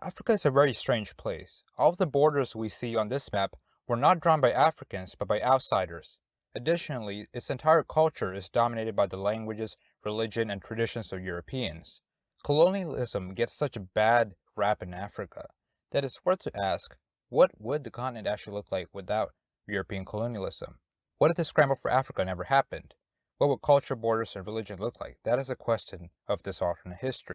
Africa is a very strange place. All of the borders we see on this map were not drawn by Africans, but by outsiders. Additionally, its entire culture is dominated by the languages, religion, and traditions of Europeans. Colonialism gets such a bad rap in Africa that it's worth to ask, what would the continent actually look like without European colonialism? What if the scramble for Africa never happened? What would culture, borders, and religion look like? That is a question of this alternate history.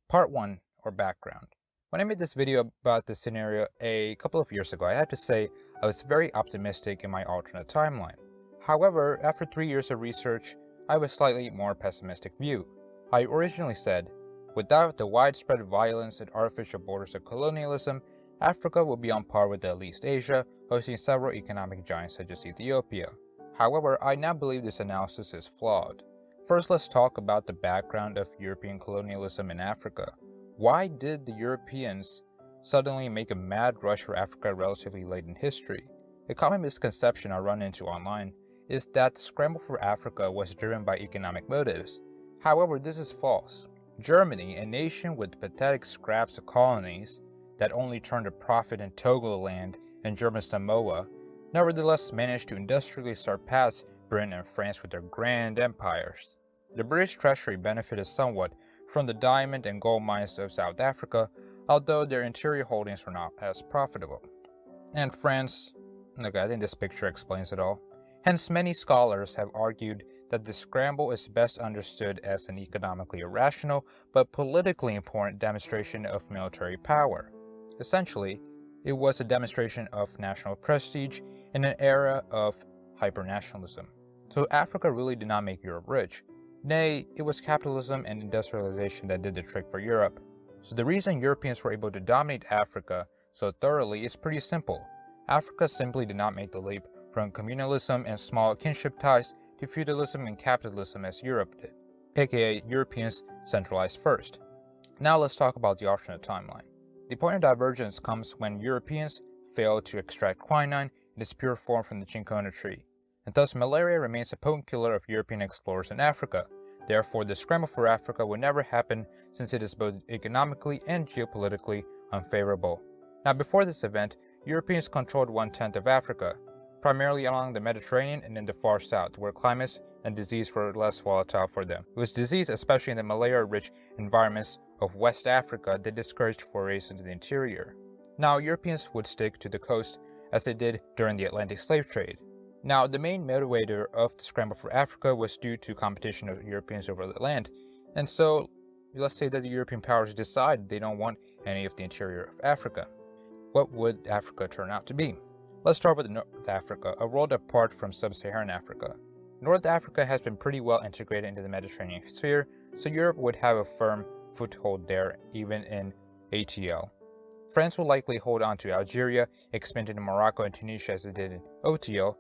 Part 1, or background. When I made this video about this scenario a couple of years ago, I had to say I was very optimistic in my alternate timeline. However, after 3 years of research, I have a slightly more pessimistic view. I originally said, without the widespread violence and artificial borders of colonialism, Africa would be on par with at least Asia, hosting several economic giants such as Ethiopia. However, I now believe this analysis is flawed. First, let's talk about the background of European colonialism in Africa. Why did the Europeans suddenly make a mad rush for Africa relatively late in history? A common misconception I run into online is that the scramble for Africa was driven by economic motives. However, this is false. Germany, a nation with pathetic scraps of colonies that only turned a profit in Togoland and German Samoa, nevertheless managed to industrially surpass Britain and France with their grand empires. The British treasury benefited somewhat from the diamond and gold mines of South Africa, although their interior holdings were not as profitable. And France, look, I think this picture explains it all. Hence, many scholars have argued that the scramble is best understood as an economically irrational but politically important demonstration of military power. Essentially, it was a demonstration of national prestige in an era of hypernationalism. So Africa really did not make Europe rich. Nay, it was capitalism and industrialization that did the trick for Europe. So the reason Europeans were able to dominate Africa so thoroughly is pretty simple. Africa simply did not make the leap from communalism and small kinship ties to feudalism and capitalism as Europe did, aka Europeans centralized first. Now let's talk about the alternate timeline. The point of divergence comes when Europeans failed to extract quinine in its pure form from the cinchona tree, and thus malaria remains a potent killer of European explorers in Africa. Therefore, the scramble for Africa would never happen since it is both economically and geopolitically unfavorable. Now, before this event, Europeans controlled 1/10 of Africa, primarily along the Mediterranean and in the far south, where climates and disease were less volatile for them. It was disease, especially in the malaria-rich environments of West Africa, that discouraged forays into the interior. Now, Europeans would stick to the coast as they did during the Atlantic slave trade. Now, the main motivator of the scramble for Africa was due to competition of Europeans over the land, and so let's say that the European powers decide they don't want any of the interior of Africa. What would Africa turn out to be? Let's start with North Africa, a world apart from sub-Saharan Africa. North Africa has been pretty well integrated into the Mediterranean sphere, so Europe would have a firm foothold there, even in ATL. France will likely hold on to Algeria, expand into Morocco and Tunisia as it did in OTL,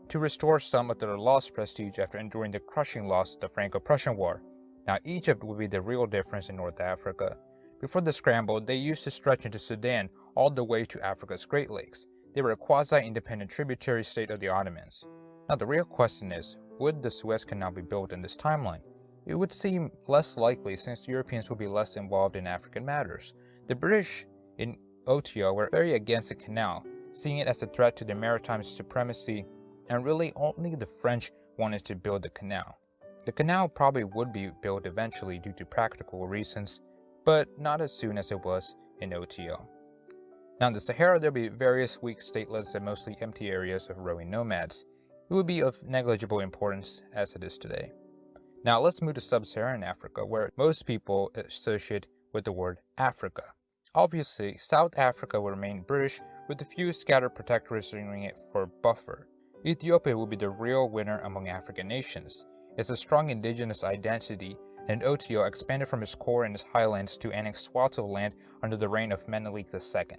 to restore some of their lost prestige after enduring the crushing loss of the Franco-Prussian War. Now, Egypt would be the real difference in North Africa. Before the scramble, they used to stretch into Sudan all the way to Africa's Great Lakes. They were a quasi-independent tributary state of the Ottomans. Now, the real question is, would the Suez Canal be built in this timeline? It would seem less likely since Europeans would be less involved in African matters. The British in OTO were very against the canal, seeing it as a threat to their maritime supremacy, and really only the French wanted to build the canal. The canal probably would be built eventually due to practical reasons, but not as soon as it was in OTO. Now in the Sahara, there would be various weak statelets and mostly empty areas of roving nomads. It would be of negligible importance as it is today. Now let's move to sub-Saharan Africa, where most people associate with the word Africa. Obviously, South Africa will remain British, with a few scattered protectorates using it for buffer. Ethiopia will be the real winner among African nations. It's a strong indigenous identity, and OTO expanded from its core in its highlands to annex swaths of land under the reign of Menelik II.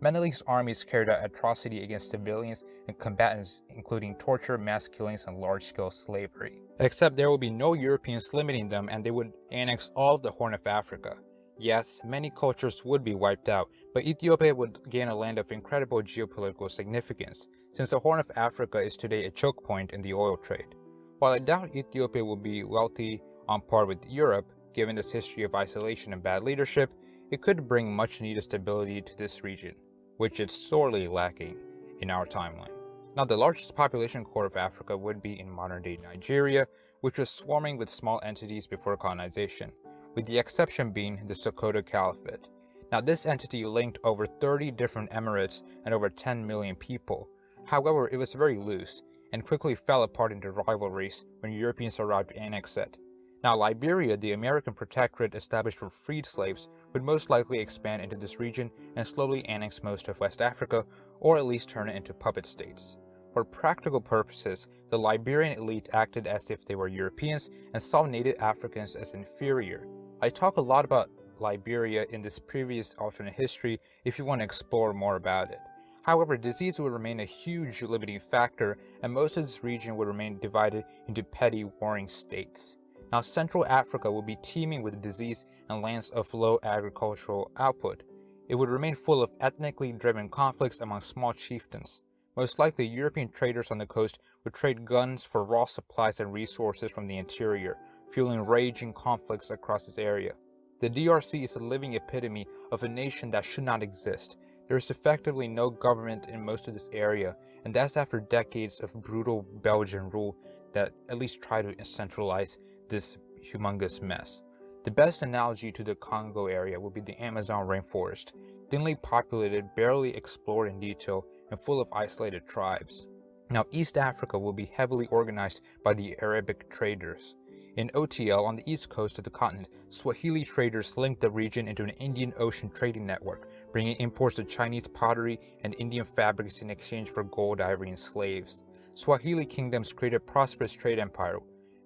Menelik's armies carried out atrocity against civilians and combatants, including torture, mass killings, and large-scale slavery. Except there will be no Europeans limiting them, and they would annex all of the Horn of Africa. Yes, many cultures would be wiped out, but Ethiopia would gain a land of incredible geopolitical significance, since the Horn of Africa is today a choke point in the oil trade. While I doubt Ethiopia will be wealthy on par with Europe, given its history of isolation and bad leadership, it could bring much needed stability to this region, which is sorely lacking in our timeline. Now, the largest population core of Africa would be in modern-day Nigeria, which was swarming with small entities before colonization, with the exception being the Sokoto Caliphate. Now, this entity linked over 30 different emirates and over 10 million people. However, it was very loose, and quickly fell apart into rivalries when Europeans arrived to annex it. Now, Liberia, the American protectorate established for freed slaves, would most likely expand into this region and slowly annex most of West Africa, or at least turn it into puppet states. For practical purposes, the Liberian elite acted as if they were Europeans and saw native Africans as inferior. I talk a lot about Liberia in this previous alternate history if you want to explore more about it. However, disease would remain a huge limiting factor, and most of this region would remain divided into petty warring states. Now, Central Africa would be teeming with disease and lands of low agricultural output. It would remain full of ethnically driven conflicts among small chieftains. Most likely, European traders on the coast would trade guns for raw supplies and resources from the interior, fueling raging conflicts across this area. The DRC is a living epitome of a nation that should not exist. There is effectively no government in most of this area, and that's after decades of brutal Belgian rule that at least tried to centralize this humongous mess. The best analogy to the Congo area would be the Amazon rainforest, thinly populated, barely explored in detail, and full of isolated tribes. Now, East Africa will be heavily organized by the Arabic traders. In OTL, on the east coast of the continent, Swahili traders linked the region into an Indian Ocean trading network, bringing imports of Chinese pottery and Indian fabrics in exchange for gold, ivory, and slaves. Swahili kingdoms created a prosperous trade empire,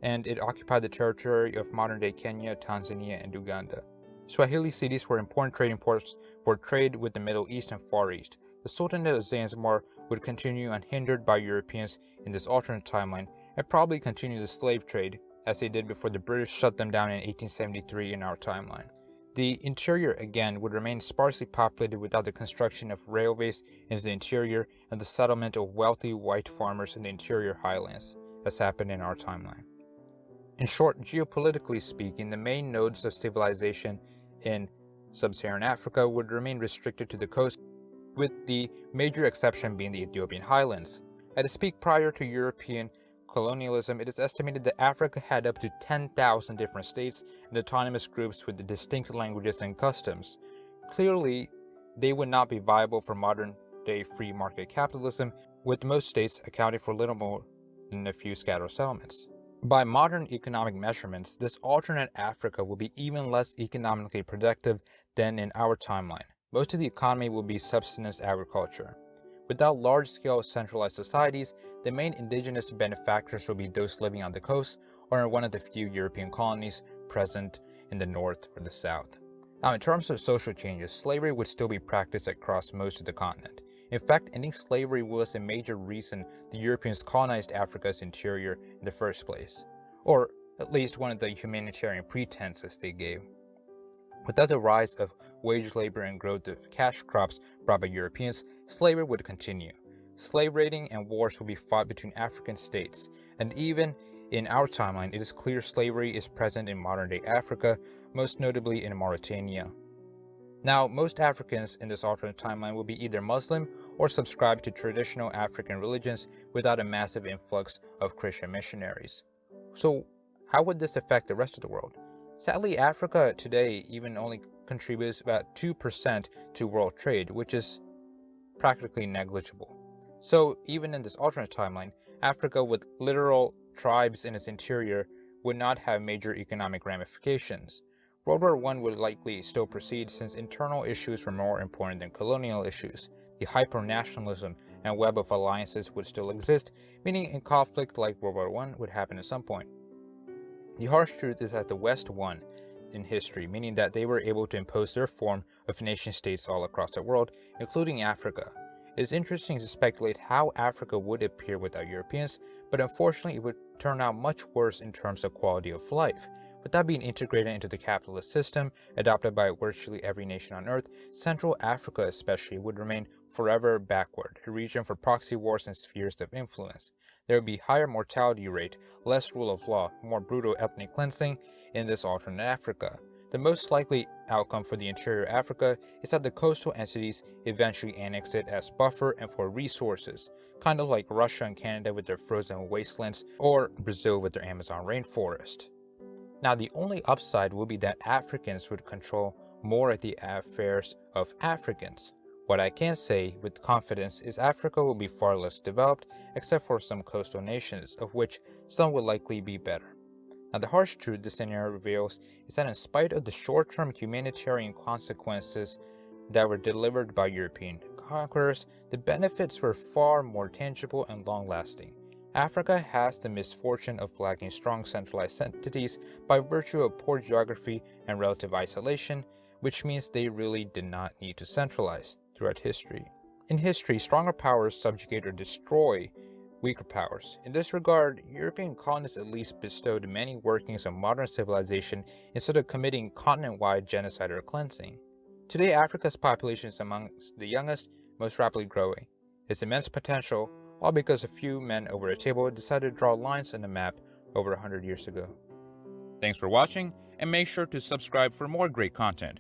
and it occupied the territory of modern-day Kenya, Tanzania, and Uganda. Swahili cities were important trading ports for trade with the Middle East and Far East. The Sultanate of Zanzibar would continue unhindered by Europeans in this alternate timeline, and probably continue the slave trade, as they did before the British shut them down in 1873 in our timeline. The interior, again, would remain sparsely populated without the construction of railways into the interior and the settlement of wealthy white farmers in the interior highlands, as happened in our timeline. In short, geopolitically speaking, the main nodes of civilization in sub-Saharan Africa would remain restricted to the coast, with the major exception being the Ethiopian highlands. At its peak prior to European colonialism, it is estimated that Africa had up to 10,000 different states and autonomous groups with distinct languages and customs. Clearly, they would not be viable for modern-day free market capitalism, with most states accounting for little more than a few scattered settlements. By modern economic measurements, this alternate Africa will be even less economically productive than in our timeline. Most of the economy will be subsistence agriculture. Without large-scale centralized societies, the main indigenous benefactors will be those living on the coast or in one of the few European colonies present in the north or the south. Now, in terms of social changes, slavery would still be practiced across most of the continent. In fact, ending slavery was a major reason the Europeans colonized Africa's interior in the first place, or at least one of the humanitarian pretenses they gave. Without the rise of wage labor and growth of cash crops brought by Europeans, slavery would continue. Slave raiding and wars would be fought between African states, and even in our timeline, it is clear slavery is present in modern-day Africa, most notably in Mauritania. Now, most Africans in this alternate timeline will be either Muslim or subscribe to traditional African religions without a massive influx of Christian missionaries. So, how would this affect the rest of the world? Sadly, Africa today even only contributes about 2% to world trade, which is practically negligible. So, even in this alternate timeline, Africa with literal tribes in its interior would not have major economic ramifications. World War I would likely still proceed since internal issues were more important than colonial issues. The hyper-nationalism and web of alliances would still exist, meaning a conflict like World War I would happen at some point. The harsh truth is that the West won in history, meaning that they were able to impose their form of nation-states all across the world, including Africa. It is interesting to speculate how Africa would appear without Europeans, but unfortunately it would turn out much worse in terms of quality of life. Without being integrated into the capitalist system adopted by virtually every nation on Earth, Central Africa especially would remain forever backward, a region for proxy wars and spheres of influence. There would be higher mortality rate, less rule of law, more brutal ethnic cleansing in this alternate Africa. The most likely outcome for the interior Africa is that the coastal entities eventually annex it as buffer and for resources, kind of like Russia and Canada with their frozen wastelands or Brazil with their Amazon rainforest. Now, the only upside would be that Africans would control more of the affairs of Africans. What I can say with confidence is Africa will be far less developed, except for some coastal nations, of which some will likely be better. Now, the harsh truth this scenario reveals is that in spite of the short-term humanitarian consequences that were delivered by European conquerors, the benefits were far more tangible and long-lasting. Africa has the misfortune of lacking strong centralized entities by virtue of poor geography and relative isolation, which means they really did not need to centralize throughout history. In history, stronger powers subjugate or destroy weaker powers. In this regard, European colonists at least bestowed many workings of modern civilization instead of committing continent-wide genocide or cleansing. Today, Africa's population is amongst the youngest, most rapidly growing. Its immense potential, all because a few men over a table decided to draw lines on the map over 100 years ago. Thanks for watching, and make sure to subscribe for more great content.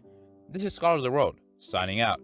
This is Scholar of the World, signing out.